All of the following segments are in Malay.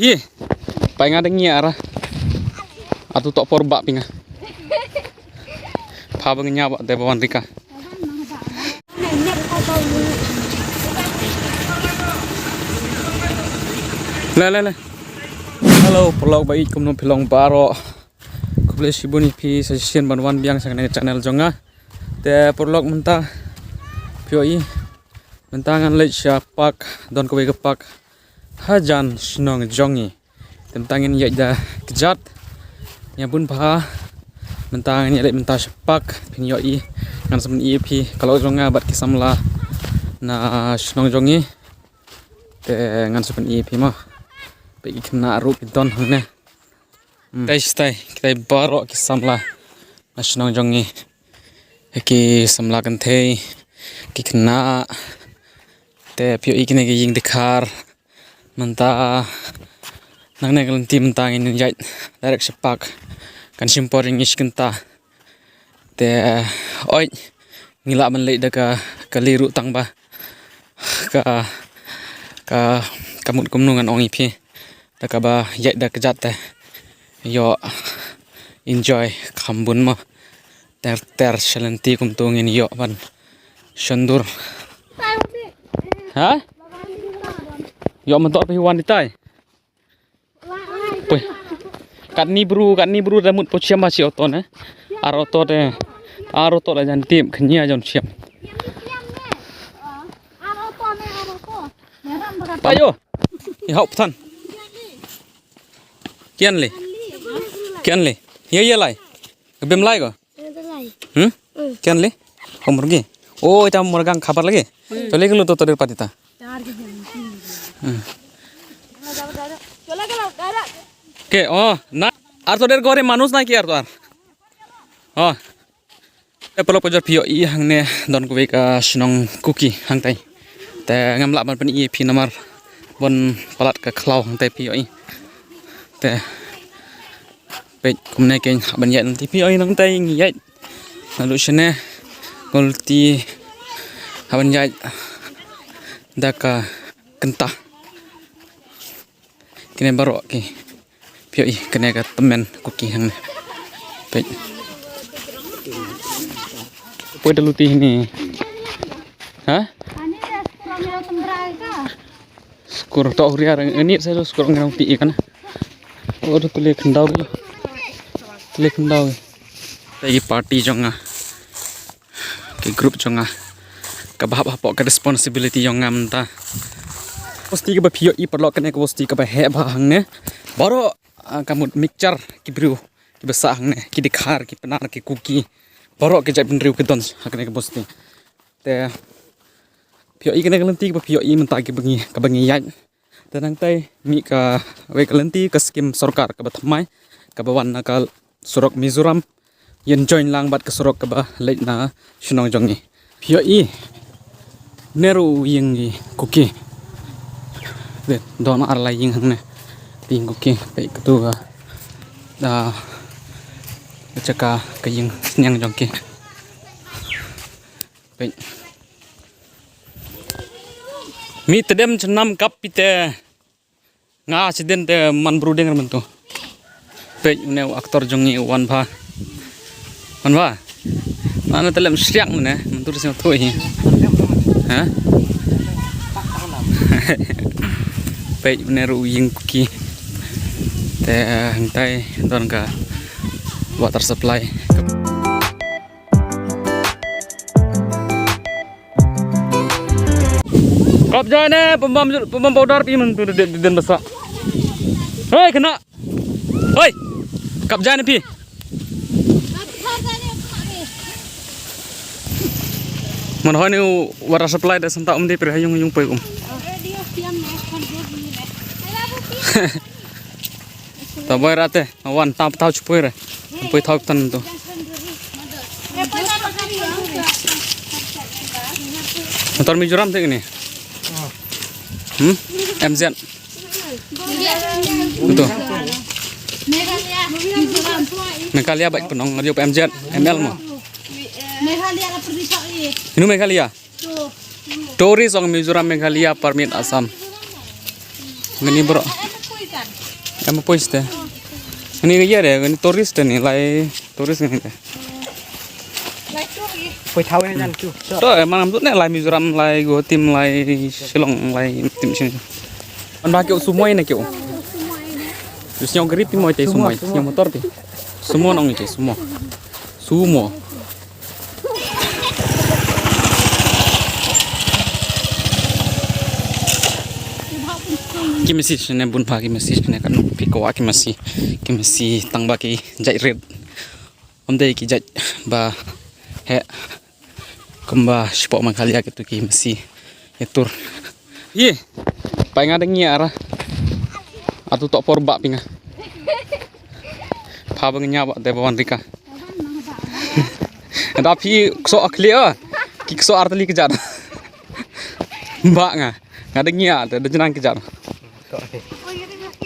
Ih, paling ada ngiara. Atau tok porbak pinga. Pha bang nya bak te bawan Rika. Le. Halo, pelog baik kumno pelong baro. Kuble sibuni pi session banwan biang sang channel jonga. Te pelog mentah pioi mentangan lech pak don kowe gepak hajan snong jongi. Tentangin ya da kejat. Ya bun pha mentangan ya lech mentah sepak pin yoi ngan semen EP kalau jonga bat kisamla na snong jongi. Te ngan semen EP mah bagi kena rup don hangnya. Tay kita baru kisamla nasional jongi. Ki samla kan thei ki kena te pio ikine ki ying dikhar manta nang ne kan tim tang in jait direct sepak kan simporing iskenta te oi ngila man lei daka kaliru tang ba ka kamut kumnungan ong ipi daka ba yait da kejat te yo enjoy khambun ma ter shalenti kum tungin yo ban shandur ha yo mentok pi wanita pui kat ni bru ramut pochiam ma chi oto ne aroto la jan tim khnya jon chiam ayo i hop than kian le ye lai bem lai go kian le homurgi oh eta morgang khabar lagi chole gelo to toder patita ke oh na ar toder gore manus na ki ar to ar oh e pelok pojar pio I hangne don ko ka snong kuki hangtai te ngamla ban pen I phi namar bon palat ka khlau hangtai pio I te pek kumne ken ban yat nanti pio I nang tai ngiyat lalu sene golti haban yat daka kentah kene baro ki pio I kene ka temen kuki hang pek poi daluti ini ha skur to huriar ini saya skur ngang ti kan oh tu le khandau lagi party jonga ke grup jonga ka bahap hapok ka responsibility jonga menta posti ka ba pio I perlo kene ko posti ka ba he ba hangne baro kamut mixture ki bru ki basa hangne ki dikhar ki penar ki kuki baro ke jap bendriu ke don hakne ka posti te pio I kene kalenti ka pio I menta ki bangi yai tenang tai mi ka we kalenti ka skim sarkar ka ba thamai ka ba wan ka surok Mizoram yen join lang bat ka surok ka ba leit na sunong jongi pio I neru yingi kuki de don ar la ying hangne ting kuki pe tu da chaka ka ying snyang jongki pe mi tedem chenam kap pite nga accident man brudeng mentu pe ne aktor jongi wan ba mana telem siang ne mentur sing thoi ha pe ne ru ying kuki te hangtai don ka water supply kop jane pembam powder pi men tu den basa hei kena hei kap jane pi man hoy ni water supply da santa umdi per hayung pe tabai rate awan tap tau chupoi re poi thau tan tu motor Mizoram te ni MZ betul Meghalaya baik penong ngadio MZ ML mo Meghalaya la pergi ini Meghalaya Tourist orang Mizoram Meghalaya permit Assam ngeni bro Em apa istilah? Ini dia deh, ini turis deh nih, lai turis ini deh. Quay thao này chú. Tuh emang tuh nih lai Mizoram, lai go tim, lai Shillong, lai tim sini. Kan pakai semua ini kyo. Terus yang grip mau cai semua, yang motor pi. Semua nong cai semua. Semua. Kimisi sini bun pagi mesti sini kan pikawa kimisi tang baki jai red. Om dai ki jai ba he kemba spok mangkalia gitu kimisi etur. Ye. Pai ngadeng nyiara. Atu tok porba pinga. Pa bang nya ba de bawan rika. Tapi so clear. Ki so arteli kejar. Mbak nga. Ngadeng nya ada jenang kejar.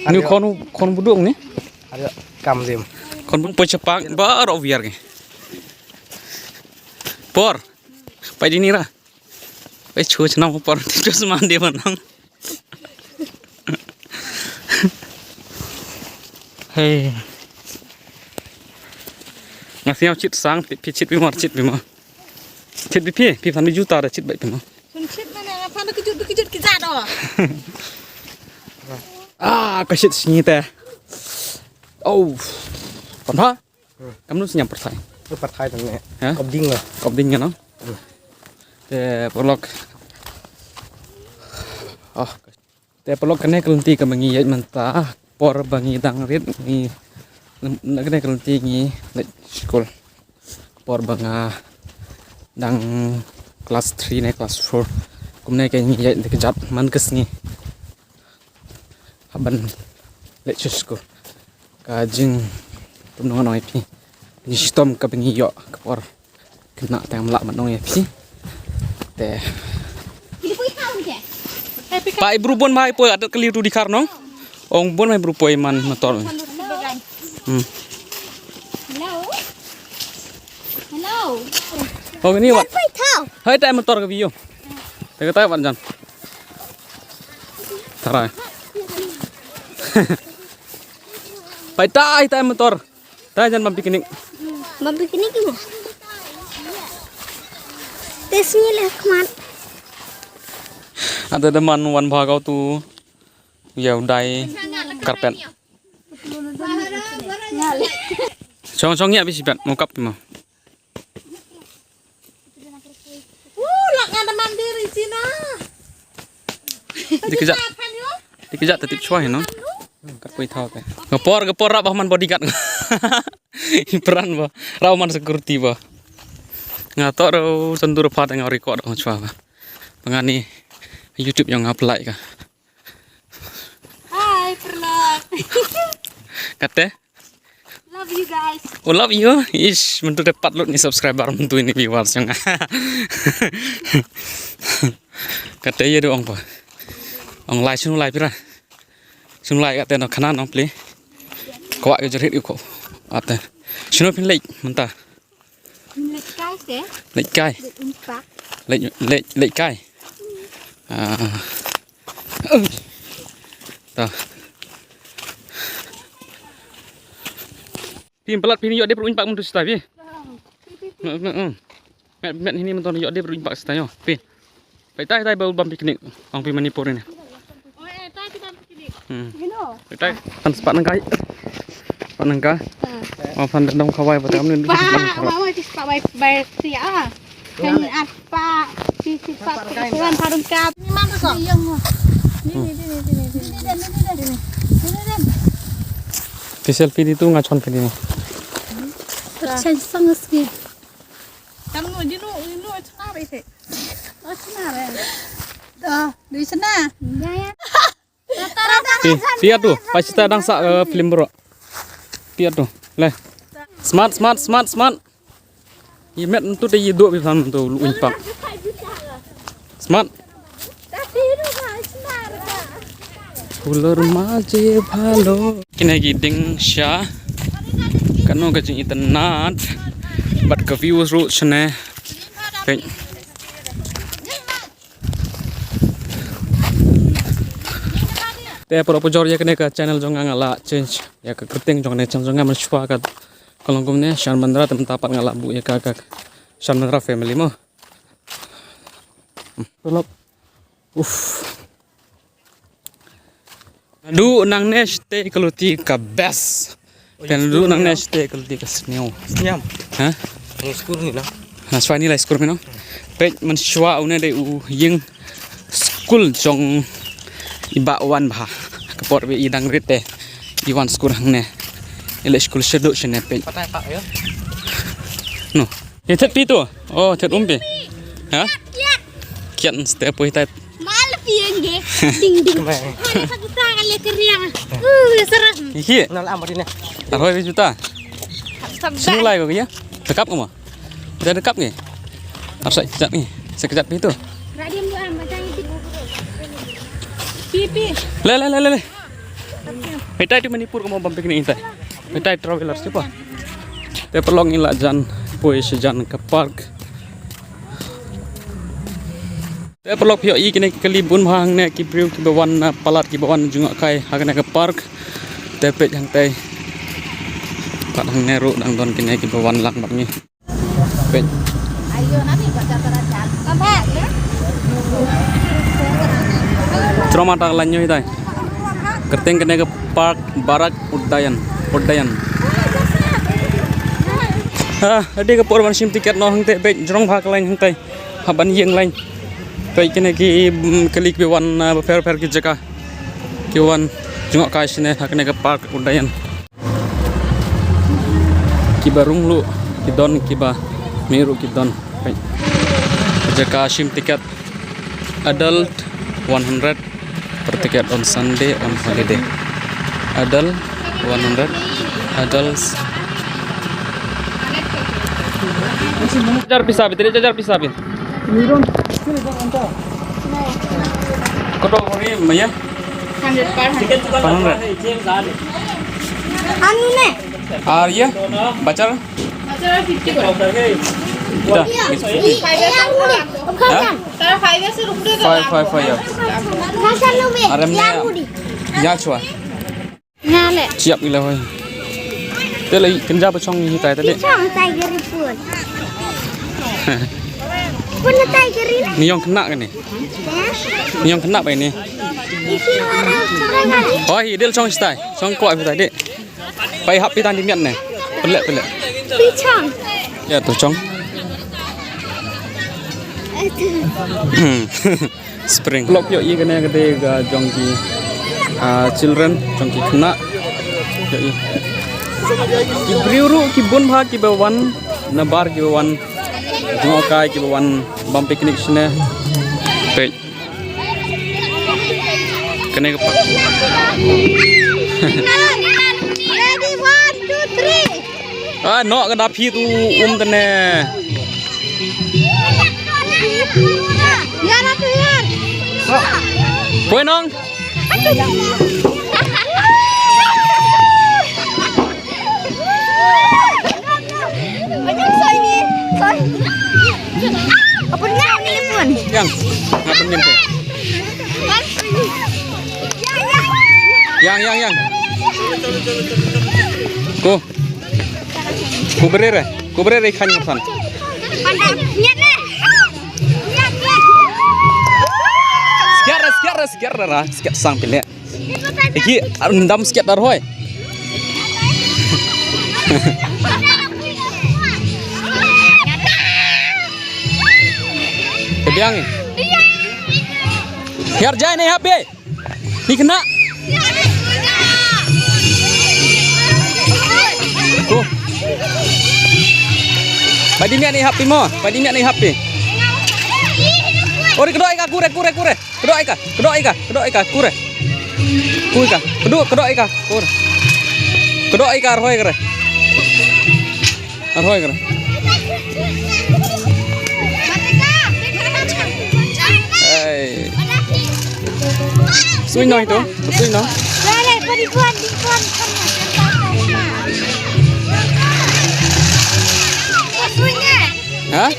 Ini kon budung nih. Ada kam dim. Kon pun cepak baru biar ke. Por. Pai di nira. Pai cuci senang por. Tidak semua dia menang. Hei. Ngasih cit sang, cit bimar, cit bimar. Cit bipi, pipan juta ada cit baik bimar. Cit mana? Apa nak kejut kita dah? Ah, kasit sini teh. Oh, apa? Kamu nulis nyamper saya. Lepas thai tang này. Hả? Cầm đinh rồi. Cọp đinh nha nó. Te pelok. Oh. Te pelok kene kelenti ke mengi yait mentah. Por bangi dang rit ni. Nak kene kelenti ngi lek sekolah. Por banga dang kelas 3 ne kelas 4. Kumne ke ngi yait kejat man kes ngi. Haban lek sekolah. Kajing tumnong noi pi. Ni sistem ka bengi yo ke por. Kena tang melak manong ya pi. Te. Pak ibu pun mai po adat keliru di karno. Ong pun mai berupa iman motor. Hello. Hello. Oh ini wat. Quay thao. Hai tai motor ke bio. Te kata wat jan. Tarai. Pai tai motor. Tai jan mampi kenik. Mampu kini gimana? Tesnya lah kemat. Ada teman wan bhagau tu. Ya udai karpet. Song ya bisi bat mokap mah. Lak ngada mandiri Cina. Dikejak tetip cuai no. Kat pui thau ke. Ngepor rak bahman bodyguard. Peran ba. Rauman security ba. Ngatok ro sentur phat yang record ong chua ba. Pengani YouTube yang apply ka. Hai, Perlak. Kate? Love you guys. Oh love you. Ish, mentu dapat lot ni subscriber mentu ini viewers yang. Kate ya do ong ba. Ong like sunu like pira. Sunu like kate no kanan ong play. Kawak ke jerit ko. Ate. Sunu pin like mentah. Like guys deh. Like kai. Impak. Like kai. Tah. Tim pelat pini yuk dia perlu impak mundur setai pi. Met ini mentor yuk dia perlu impak setai yo. Pi. Tai bau bam piknik. Ong pi Manipur ini. Oh, tai kita begini. Hmm. Tai tan sepat nangkai. Sepat nangka. Fan dendong kawai pada kami ni. Mama di sepak baik sia. Kan apa? Si sepak pelan harus kap. Ini mana kok? Ini. Di selfie itu ngacon ke ini. Terus sangat sih. Kamu ini cenar itu. Oh cenar ya. Di sana. Ya ya. Lihat tuh, pasti sedang sak film bro. Lihat tuh, leh. Smart. Imet tu dia hidup di sana tu lu impak. Smart. Ulur maje bhalo. Kini giding sya. Kano kajing internet. Bat ke views ru chane. Kayak. Te pura pujor ya kene ka channel jonga ngala change ya ka kerting jonga ne channel jonga menshwa ka kolong kumne shan bandra tem tapat ngala bu ya ka shan bandra family mo. Tolop. Du nang neste keluti ka best. Dan du nang neste keluti ka sneo. Senyam. Ha? Ngeskur ni lah. Nah, swa ni lai skur meno. Pej menshwa une de u ying school jong iba wan bah. Kapor be idang rite. Iwan skur hangne. Ele school sheduk shene pej. Patai pak ya. No. Ya tet pi tu. Oh, tet umpe. Ha? Kiat step poi tet. Mal pienge. Ding ding. Kemana? Mana satu tangan le keriang. Serem. Iki. Nol amor ini. Aroi juta. Sabda. Semulai kau ya. Dekap kamu. Udah dekap ni. Harus sekejap ni. Sekejap itu. Radim lu macam itu. Pipi. Le. Petai di Manipur kamu bampik ni intai. Petai traveler siapa? Te perlong ilak jan poi sejan ke park. Te perlok pio i kene kelibun hang ne ki priu ki bawan palat ki bawan jungak kai hang ke park. Te pet yang tai. Kat hang neru dang don kene ki bawan lak mak ni. Pet. Ayo nanti baca teracan. Sampai ya. Trauma tak lanyo itai. Kerteng kene ke park Barak Udayan. Ade ke por sim tiket no hang te pet jrong phak lain hang tai. Haban yeng lain. Pet kene ki klik bewan fer ki jaka. Ki wan jungak kai sine hakne ke park Udayan. Ki barung lu ki don ki ba miru ki don. Jaka sim tiket adult 100 per tiket on Sunday on holiday. Adult 100 adults. Jajar pisah, tidak jajar pisah bin. Kodok hari maya. 100 per 100. 100. Anu ne? Arya bacar. Baca 50 করে। Dah. 5 ya. Aremnya ya chua. Ngale. Siap gila hoy. Te lai kenja pa chong hi tai ta de. Chong tiger pun. Pun tiger ini. Ni yang kena kan ni. Ni yang kena pa ini. Isi orang. Oh, hi del chong stai. Chong koi pa tai de. Pai hap pi tan di miat ne. Pelek. Pichong. Ya tu chong. Spring. Blok yo i kena gede ga jongki children jongki kena. Yo i. Ki briuru ki bun bha ki bawan nabar ki bawan jongai ki bawan bam picnic sine. Pe. Kena ke pak. Ready 1 2 3. No ka da phi tu tane. Ya na tu ya. Poi nong. Macam soy ni. Soy. Apa ngau ni pun? Yang. Ngapun nyen te. Yang. Ku berere kan san. Pandai nyet le. Sekiar sang pilih. Iki ndam sekiar dar hoy. Kebiang. Biar jai nih HP. Ni kena. Ku. Padi miat nih HP mo. Ori kedoi ka kure. Kedoi ka kure. Kedoi ka kure. Kedoi ka arhoi kare. Hey. Sui no. Dale, perikuan dikuan. Suinya. Hah?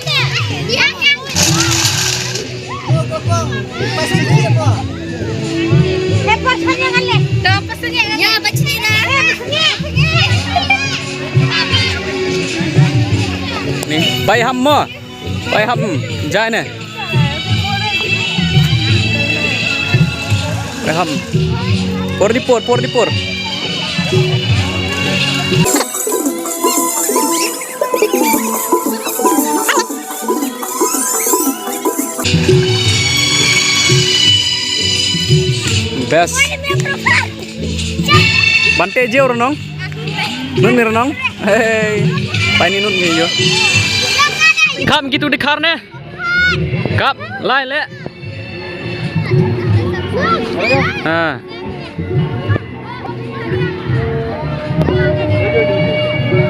Lepas hanya Kenapa sengit kan? Ya, baca ni dah. Nih, bay ham mo. Bay ham. Jai nè. Bay ham. Por di por. Best. Bante je orang nong. Nun mir nong. Hey. Pai ni nun ni yo. Kam gitu dikhar ne. Kap lai le. Ha.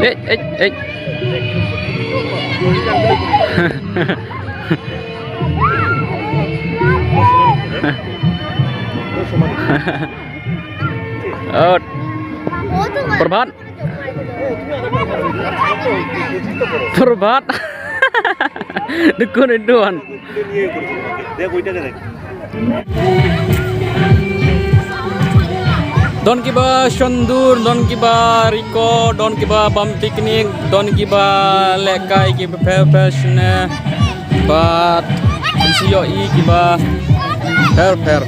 Eh. Oh, Perbat. Dukun. Don kiba Shondur, don kiba Riko, don kiba bam picnic, don kiba lekai kiba fashion, bat siyo I kiba per.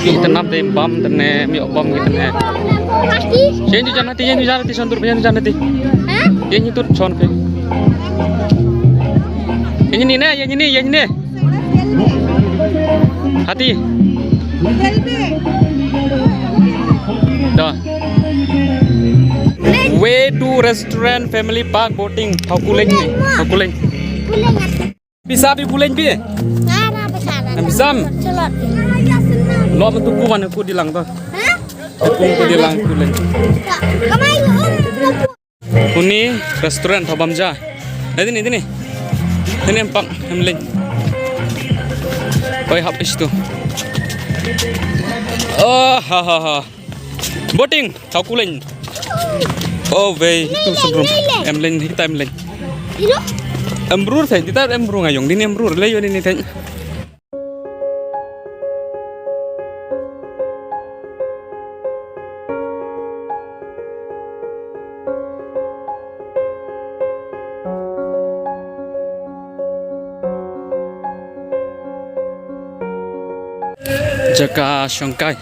Kita nabe bam tene mi bam kita ne. Jangan jangan Shondur jangan nanti. Yang itu son pe. Yang ini. Hati. Dah. Way to restaurant family park boating. Hakuling. Bisa bi bulan bi? Bisa. Lo mentuku mana aku dilang tu. Aku dilang kulen. Kuni restoran Thabamja. Ini. Ini empat hamlin. Kau habis tu. Oh, ha. Boating, Hakuling. Oh, way itu sebelum hamlin kita hamlin. Embrur saya, kita embrur ngayong. Ini embrur, leyo ini tanya. Jaga Shanghai.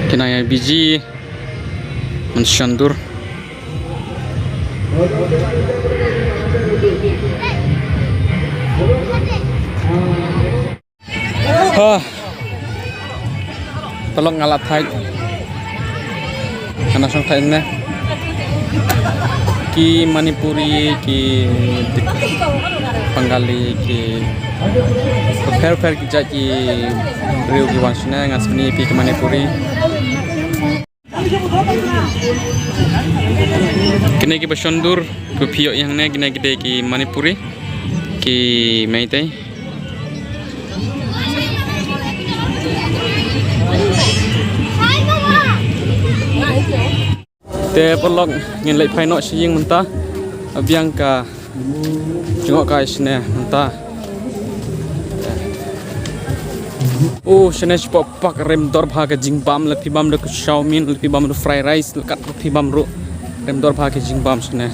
Kinaya biji mensyandur. Tolong ngalat hai. Karena Shanghai ini ki Manipuri, ki Bengali, ki fair ki jadi beliau ki wansuna ngasmini pi ki Manipuri. Kini ki Shondur, ki Pio yang ne kini kita ki Manipuri, ki Meitei. Te perlok ngin lek painok siying mentah abiang ka jengok ka isne mentah. Oh sene spok pak rem dor bha ka jingbam lepi bam le Xiaomin lepi bam fried rice lekat lepi bam ru rem dor bha ka jingbam sene.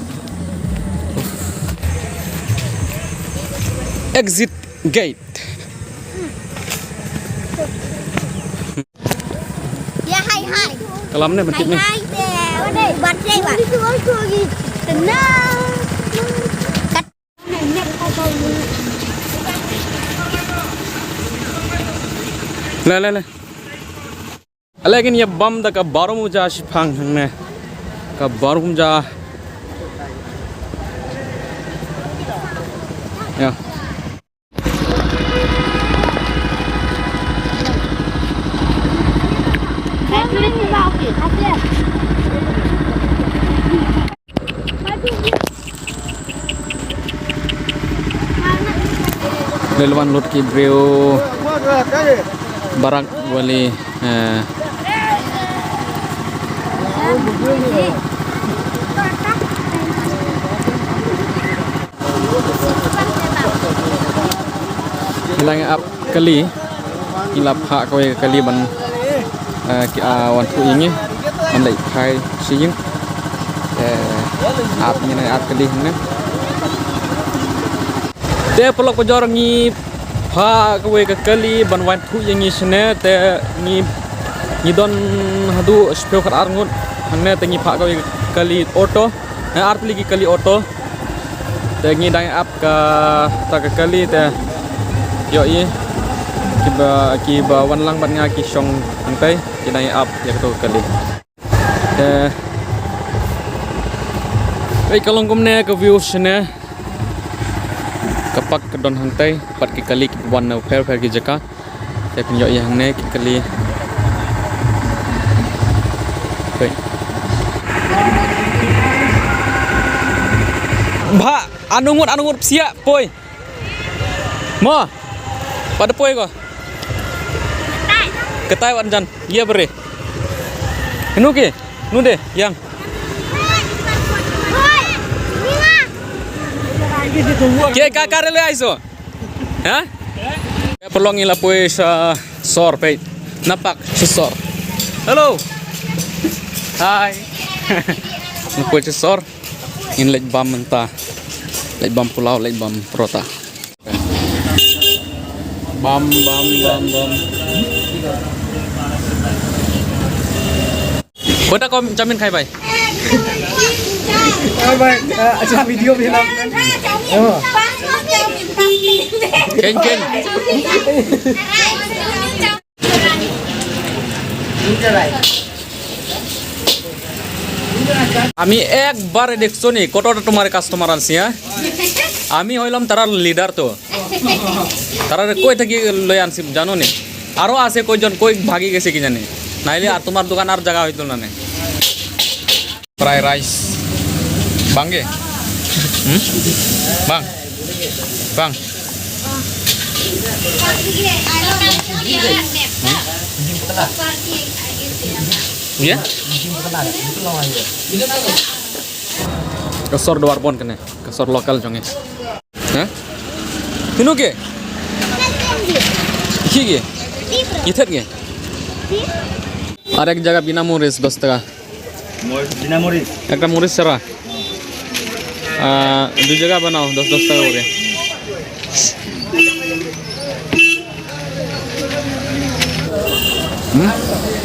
Exit gate. Ya hai. Kalam ne bentit ni. Bắt đây bạn. Le. Alakin ya bam da ka baru muja shipang ne. Ka baru muja. Ya. Lelwan lot ki breo barak wali hilang ap kali ilap hak kau kali ban wan tu ini man lai khai sing ap ni ap kali ne te pelok pejor ngi pha kau kali ban wan tu yang isne te ngi don hadu speo kar arngut hanne te ngi pha kau kali auto ar lagi kali auto te ngi dang ap ka ta kali te yo i kiba wan lang ban nga ki song angkai kinai up ya to kali kalong kumne ke views ne kapak ke don hangtai pat ki kali ki wan na fair ki jaka te pin yo i hang ne ki kali ba anungut sia poi mo pada poi ko ketai wan jan iya bere nu ke nu deh yang ke kakar le aiso ha pelong ila poi sa sor pe napak sor halo hai nu poi sor in lek bam mentah lek bam pulau lek bam prota bam Bota kau jamin khai bai अच्छा वीडियो भी ना ken আমি একবার দেখছো নি কতটা তোমার কাস্টমার আনছি হ্যাঁ আমি হইলাম তারা লিডার তো তারা কই থাকি লই আনছি জানো নি আরো আছে কয়জন কই ভাগি গেছে কি জানি নাইলে আর তোমার দোকান আর জায়গা হইতো না ফ্রাই রাইস বাঙ্গে বাং বাং ya kasor doar pon kene kasor lokal jonge ha tinu ke ki ge ither ge আর এক জায়গা বিনা মরিচ 10 টাকা बिना मरीच একটা মরিচ ছাড়া দুই জায়গা বানাও 10 টাকা করে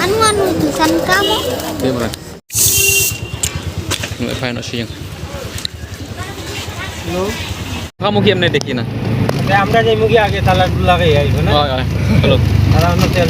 anu tulisan kamu Beneran. Nggak fine sih. Kamu kiam nih dekina. আমরা যাই মুগি আগে তালা লাগে আইবো না Oh, halo. তারা অন্য তেল